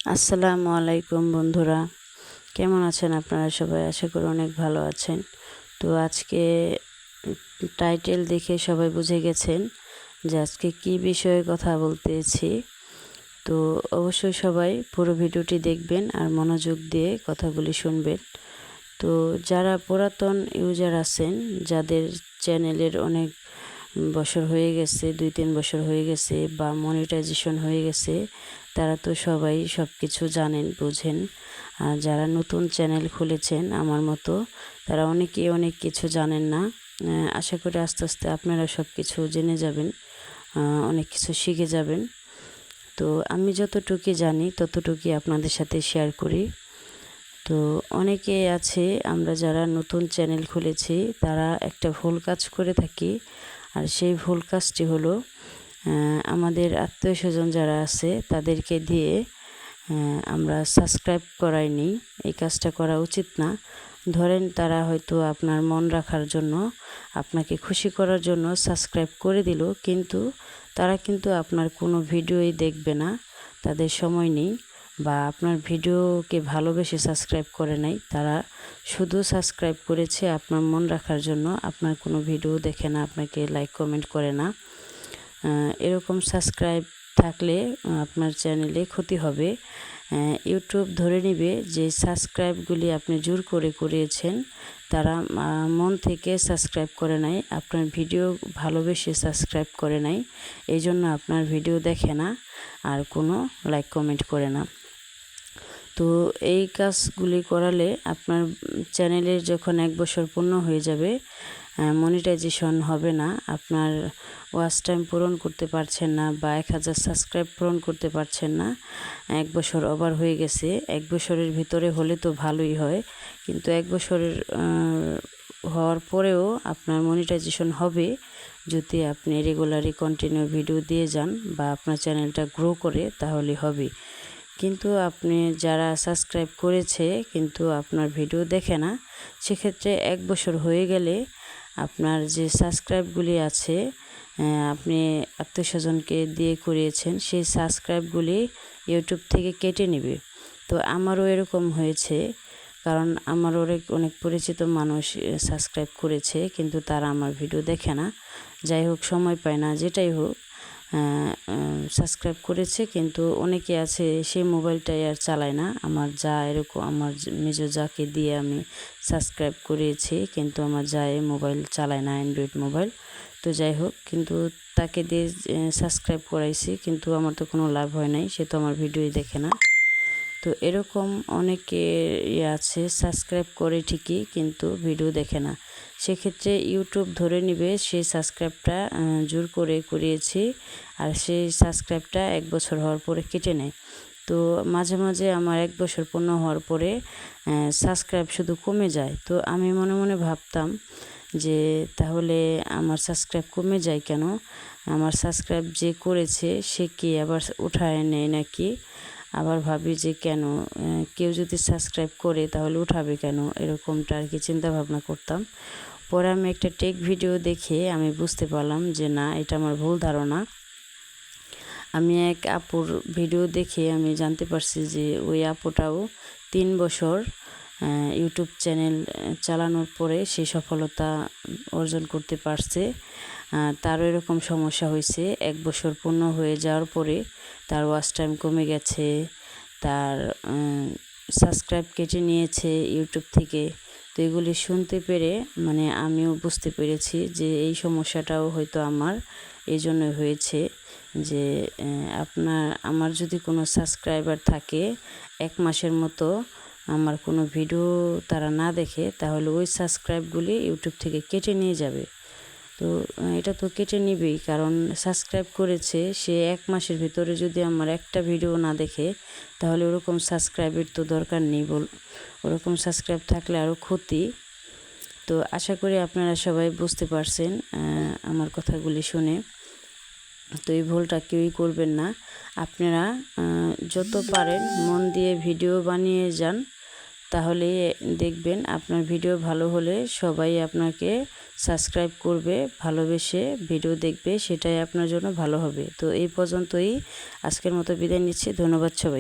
আসসালামু আলাইকুম বন্ধুরা, কেমন আছেন আপনারা সবাই? আশা করি অনেক ভালো আছেন। তো আজকে টাইটেল দেখে সবাই বুঝে গেছেন যে আজকে কি বিষয়ে কথা বলতেছি। তো অবশ্যই সবাই পুরো ভিডিওটি দেখবেন আর মনোযোগ দিয়ে কথাগুলি শুনবেন। তো যারা পুরাতন ইউজার আছেন, যাদের চ্যানেলের অনেক বছর হয়ে গেছে, 2-3 বছর হয়ে গেছে বা মনিটাইজেশন হয়ে গেছে, তারা তো সবাই সব কিছু জানেন, বোঝেন। আর যারা নতুন চ্যানেল খুলেছেন আমার মতো, তারা অনেকেই অনেক কিছু জানেন না। আশা করি আস্তে আস্তে আপনারা সব কিছু জেনে যাবেন, অনেক কিছু শিখে যাবেন। তো আমি যতটুকু জানি ততটুকুই আপনাদের সাথে শেয়ার করি। তো অনেকে আছে, আমরা যারা নতুন চ্যানেল খুলেছি তারা একটা ভুল কাজ করে থাকি। আর সেই ভুল কাজটি হলো আমাদের আত্মীয় স্বজন যারা আছে তাদেরকে দিয়ে আমরা সাবস্ক্রাইব করাই নিই। এই কাজটা করা উচিত না। ধরেন তারা হয়তো আপনার মন রাখার জন্য, আপনাকে খুশি করার জন্য সাবস্ক্রাইব করে দিল, কিন্তু তারা কিন্তু আপনার কোনো ভিডিওই দেখবে না, তাদের সময় নেই, বা আপনার ভিডিওকে ভালোবেসে সাবস্ক্রাইব করে নাই। তারা শুধু সাবস্ক্রাইব করেছে আপনার মন রাখার জন্য, আপনার কোনো ভিডিও দেখে না, আপনাকে লাইক কমেন্ট করে না। এরকম সাবস্ক্রাইব থাকলে আপনার চ্যানেলে ক্ষতি হবে। ইউটিউব ধরে নেবে যে সাবস্ক্রাইবগুলি আপনি জোর করে করিয়েছেন, তারা মন থেকে সাবস্ক্রাইব করে নাই, আপনার ভিডিও ভালোবেসে সাবস্ক্রাইব করে নাই, এই জন্য আপনার ভিডিও দেখে না আর কোনো লাইক কমেন্ট করে না। তো এই কাজগুলি করালে আপনার চ্যানেলের যখন 1 বছর পূর্ণ হয়ে যাবে, মনিটাইজেশন হবে না, আপনার ওয়াচ টাইম পূরণ করতে পারছেন না বা 1000 সাবস্ক্রাইব পূরণ করতে পারছেন না, 1 বছর ওভার হয়ে গেছে। 1 বছরের ভিতরে হলে তো ভালোই হয়, কিন্তু 1 বছরের হওয়ার পরেও আপনার মনিটাইজেশন হবে যদি আপনি রেগুলারলি কন্টিনিউ ভিডিও দিয়ে যান বা আপনার চ্যানেলটা গ্রো করে, তাহলে হবে। কিন্তু আপনি যারা সাবস্ক্রাইব করেছে কিন্তু আপনার ভিডিও দেখে না, সেক্ষেত্রে 1 বছর হয়ে গেলে আপনার যে সাবস্ক্রাইবগুলি আছে, আপনি আত্মীয়স্বজনকে দিয়ে করিয়েছেন, সেই সাবস্ক্রাইবগুলি ইউটিউব থেকে কেটে নেবে। তো আমারও এরকম হয়েছে, কারণ আমার অনেক পরিচিত মানুষ সাবস্ক্রাইব করেছে, কিন্তু তারা আমার ভিডিও দেখে না। যাই হোক, সময় পায় না, যেটাই হোক, সাবস্ক্রাইব করেছে, কিন্তু অনেকে আছে সেই মোবাইলটাই আর চালায় না। আমার যা এরকম, আমার মেজো যাকে দিয়ে আমি সাবস্ক্রাইব করিয়েছি, কিন্তু আমার যা এই মোবাইল চালায় না, অ্যান্ড্রয়েড মোবাইল। তো যাই হোক, কিন্তু তাকে দিয়ে সাবস্ক্রাইব করাইছি, কিন্তু আমার তো কোনো লাভ হয় নাই, সে তো আমার ভিডিওই দেখে না। তো এরকম অনেকে আছে, সাবস্ক্রাইব করে ঠিকই কিন্তু ভিডিও দেখে না। সেক্ষেত্রে ইউটিউব ধরে নেবে সেই সাবস্ক্রাইবটা জোর করে করিয়েছি, আর সেই সাবস্ক্রাইবটা 1 বছর হওয়ার পরে কেটে নেয়। তো মাঝে মাঝে আমার 1 বছর পূর্ণ হওয়ার পরে সাবস্ক্রাইব শুধু কমে যায়। তো আমি মনে মনে ভাবতাম যে তাহলে আমার সাবস্ক্রাইব কমে যায় কেন? আমার সাবস্ক্রাইব যে করেছে সে কি আবার উঠায় নেয় নাকি? আবার ভাবি যে কেন, কেউ যদি সাবস্ক্রাইব করে তাহলে উঠাবে কেন, এরকমটা আর কি চিন্তা ভাবনা করতাম। পরে আমি একটা টেক ভিডিও দেখে আমি বুঝতে পারলাম যে না, এটা আমার ভুল ধারণা। আমি এক আপুর ভিডিও দেখে আমি জানতে পারছি যে ওই আপুটাও 3 বছর ইউটিউব চ্যানেল চালানোর পরে সে সফলতা অর্জন করতে পারছে। তারও এরকম সমস্যা হয়েছে, 1 বছর পূর্ণ হয়ে যাওয়ার পরে তার ওয়াচ টাইম কমে গেছে, তার সাবস্ক্রাইব কেটে নিয়েছে ইউটিউব থেকে। তো এগুলি শুনতে পেরে মানে আমিও বুঝতে পেরেছি যে এই সমস্যাটাও হয়তো আমার এই জন্য হয়েছে, যে আমার যদি কোনো সাবস্ক্রাইবার থাকে 1 মাসের মতো আমার কোনো ভিডিও তারা না দেখে, তাহলে ওই সাবস্ক্রাইবগুলি ইউটিউব থেকে কেটে নিয়ে যাবে। তো এটা তো কেটে নিবেই, কারণ সাবস্ক্রাইব করেছে সে 1 মাসের ভিতরে যদি আমার একটা ভিডিও না দেখে, তাহলে ওরকম সাবস্ক্রাইবের তো দরকার নেই। ওরকম সাবস্ক্রাইব থাকলে আরও ক্ষতি। তো আশা করি আপনারা সবাই বুঝতে পারছেন আমার কথাগুলি শুনে। তো এই ভুলটা কেউই করবেন না। আপনারা যত পারেন মন দিয়ে ভিডিও বানিয়ে যান, তাহলে দেখবেন আপনার ভিডিও ভালো হলে সবাই আপনাকে সাবস্ক্রাইব করবে, ভালোবেসে ভিডিও দেখবে, সেটাই আপনার জন্য ভালো হবে। তো এই পর্যন্তই, আজকের মতো বিদায় নিচ্ছি। ধন্যবাদ সবাই।